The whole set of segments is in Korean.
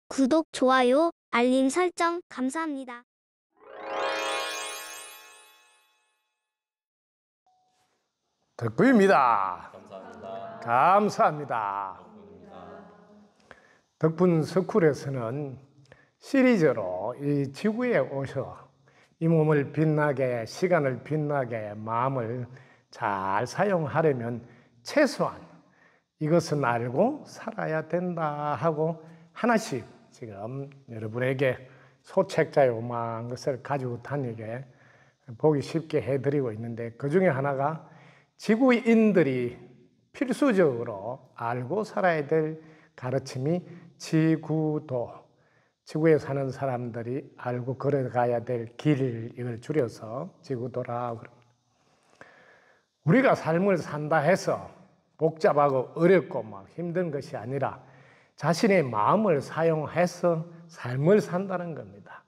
구독, 좋아요, 알림 설정 감사합니다. 덕분입니다. 감사합니다. 감사합니다. 덕분입니다. 덕분 스쿨에서는 시리즈로 이 지구에 오셔 이 몸을 빛나게, 시간을 빛나게, 마음을 잘 사용하려면 최소한 이것은 알고 살아야 된다 하고 하나씩 지금 여러분에게 소책자의 오만 것을 가지고 다니게 보기 쉽게 해드리고 있는데, 그 중에 하나가 지구인들이 필수적으로 알고 살아야 될 가르침이 지구도, 지구에 사는 사람들이 알고 걸어가야 될 길, 이걸 줄여서 지구도라고 합니다. 우리가 삶을 산다 해서 복잡하고 어렵고 막 힘든 것이 아니라 자신의 마음을 사용해서 삶을 산다는 겁니다.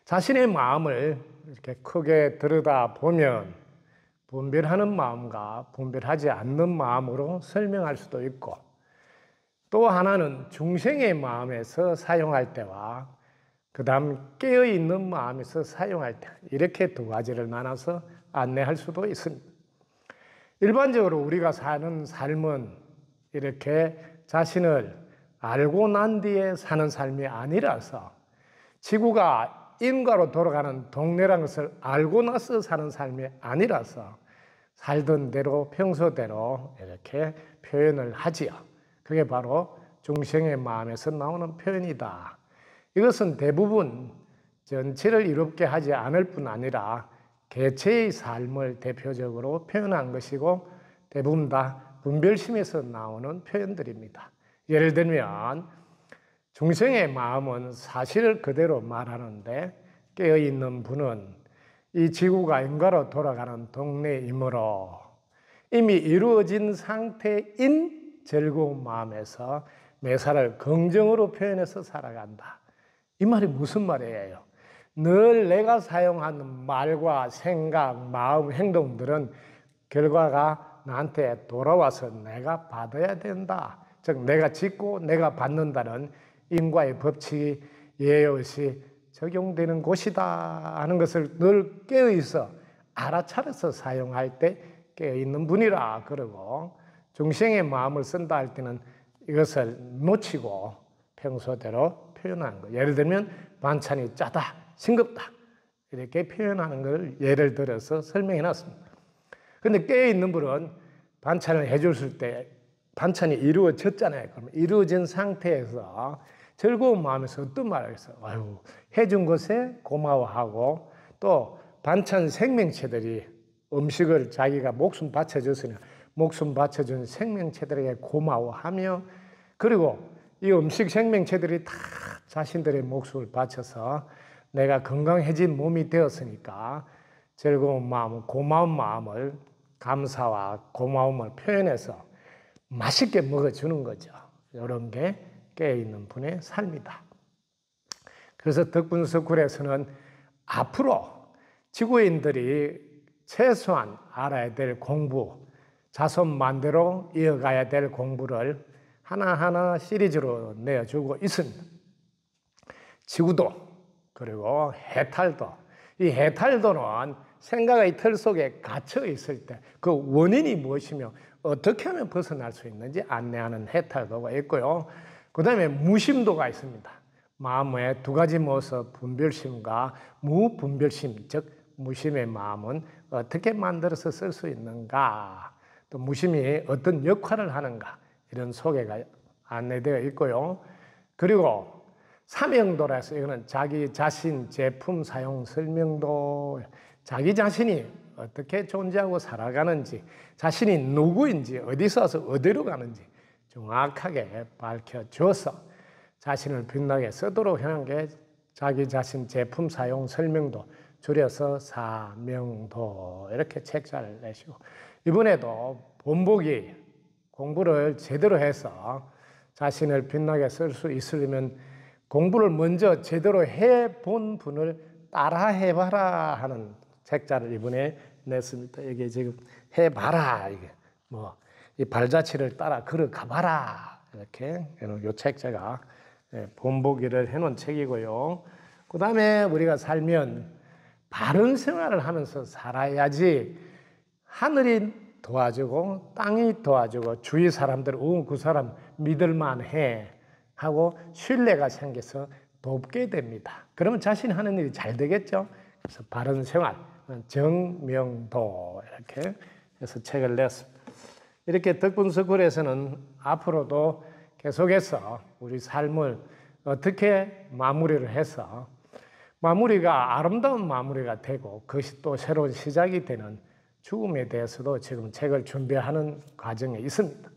자신의 마음을 이렇게 크게 들여다보면 분별하는 마음과 분별하지 않는 마음으로 설명할 수도 있고, 또 하나는 중생의 마음에서 사용할 때와 그 다음 깨어있는 마음에서 사용할 때, 이렇게 두 가지를 나눠서 안내할 수도 있습니다. 일반적으로 우리가 사는 삶은 이렇게 자신을 알고 난 뒤에 사는 삶이 아니라서, 지구가 인과로 돌아가는 동네라는 것을 알고 나서 사는 삶이 아니라서 살던 대로 평소대로 이렇게 표현을 하지요. 그게 바로 중생의 마음에서 나오는 표현이다. 이것은 대부분 전체를 이롭게 하지 않을 뿐 아니라 개체의 삶을 대표적으로 표현한 것이고, 대부분 다 분별심에서 나오는 표현들입니다. 예를 들면 중생의 마음은 사실을 그대로 말하는데, 깨어있는 분은 이 지구가 인과로 돌아가는 동네이므로 이미 이루어진 상태인 즐거운 마음에서 매사를 긍정으로 표현해서 살아간다. 이 말이 무슨 말이에요? 늘 내가 사용하는 말과 생각, 마음, 행동들은 결과가 나한테 돌아와서 내가 받아야 된다. 즉 내가 짓고 내가 받는다는 인과의 법칙이 예의없이 적용되는 곳이다 하는 것을 늘 깨어있어 알아차려서 사용할 때 깨어있는 분이라 그러고, 중생의 마음을 쓴다 할 때는 이것을 놓치고 평소대로 표현하는 거. 예를 들면 반찬이 짜다, 싱겁다 이렇게 표현하는 걸 예를 들어서 설명해 놨습니다. 그런데 깨어있는 분은 반찬을 해줬을 때 반찬이 이루어졌잖아요. 그러면 이루어진 상태에서 즐거운 마음에서 어떤 말을 했어요? 아유, 해준 것에 고마워하고, 또 반찬 생명체들이 음식을 자기가 목숨 바쳐줬으니 목숨 바쳐준 생명체들에게 고마워하며, 그리고 이 음식 생명체들이 다 자신들의 목숨을 바쳐서 내가 건강해진 몸이 되었으니까 즐거운 마음, 고마운 마음을, 감사와 고마움을 표현해서 맛있게 먹어주는 거죠. 이런 게 깨어있는 분의 삶이다. 그래서 덕분 스쿨에서는 앞으로 지구인들이 최소한 알아야 될 공부, 자손만대로 이어가야 될 공부를 하나하나 시리즈로 내어주고 있습니다. 지구도, 그리고 해탈도. 이 해탈도는 생각의 틀 속에 갇혀 있을 때 그 원인이 무엇이며 어떻게 하면 벗어날 수 있는지 안내하는 해탈도가 있고요. 그 다음에 무심도가 있습니다. 마음의 두 가지 모습, 분별심과 무분별심, 즉 무심의 마음은 어떻게 만들어서 쓸 수 있는가, 또 무심이 어떤 역할을 하는가, 이런 소개가 안내되어 있고요. 그리고 사명도라 해서 이거는 자기 자신 제품 사용 설명도, 자기 자신이 어떻게 존재하고 살아가는지, 자신이 누구인지, 어디서 와서 어디로 가는지 정확하게 밝혀줘서 자신을 빛나게 쓰도록 하는 게 자기 자신 제품 사용 설명도, 줄여서 사명도, 이렇게 책자를 내시고, 이번에도 본보기 공부를 제대로 해서 자신을 빛나게 쓸 수 있으려면 공부를 먼저 제대로 해본 분을 따라 해봐라 하는 책자를 이번에 냈습니다. 이게 지금 해봐라, 이게 이 발자취를 따라 걸어가봐라, 이렇게 이 책자가 본보기를 해놓은 책이고요. 그 다음에 우리가 살면 바른 생활을 하면서 살아야지 하늘이 도와주고 땅이 도와주고 주위 사람들 그 사람 믿을만해 하고 신뢰가 생겨서 돕게 됩니다. 그러면 자신이 하는 일이 잘 되겠죠. 그래서 바른 생활, 정명도 이렇게 해서 책을 냈습니다. 이렇게 덕분서클에서는 앞으로도 계속해서 우리 삶을 어떻게 마무리를 해서 마무리가 아름다운 마무리가 되고 그것이 또 새로운 시작이 되는 죽음에 대해서도 지금 책을 준비하는 과정에 있습니다.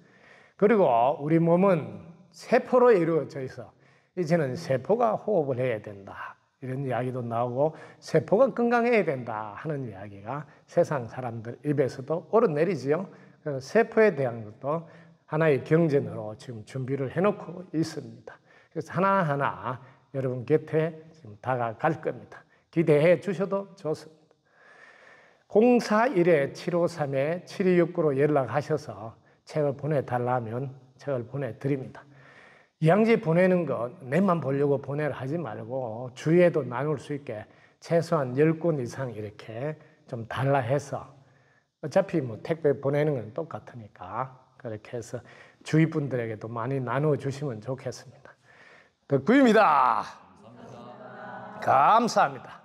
그리고 우리 몸은 세포로 이루어져 있어 이제는 세포가 호흡을 해야 된다 이런 이야기도 나오고 세포가 건강해야 된다 하는 이야기가 세상 사람들 입에서도 오르내리지요. 세포에 대한 것도 하나의 경전으로 지금 준비를 해놓고 있습니다. 그래서 하나하나 여러분 곁에 지금 다가갈 겁니다. 기대해 주셔도 좋습니다. 041-753-7269로 연락하셔서 책을 보내달라면 책을 보내드립니다. 이양지 보내는 건 내만 보려고 보내라 하지 말고 주위에도 나눌 수 있게 최소한 10권 이상 이렇게 좀 달라 해서 어차피 뭐 택배 보내는 건 똑같으니까 그렇게 해서 주위 분들에게도 많이 나눠주시면 좋겠습니다. 덕구입니다. 감사합니다.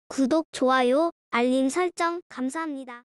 구독, 좋아요, 알림 설정 감사합니다.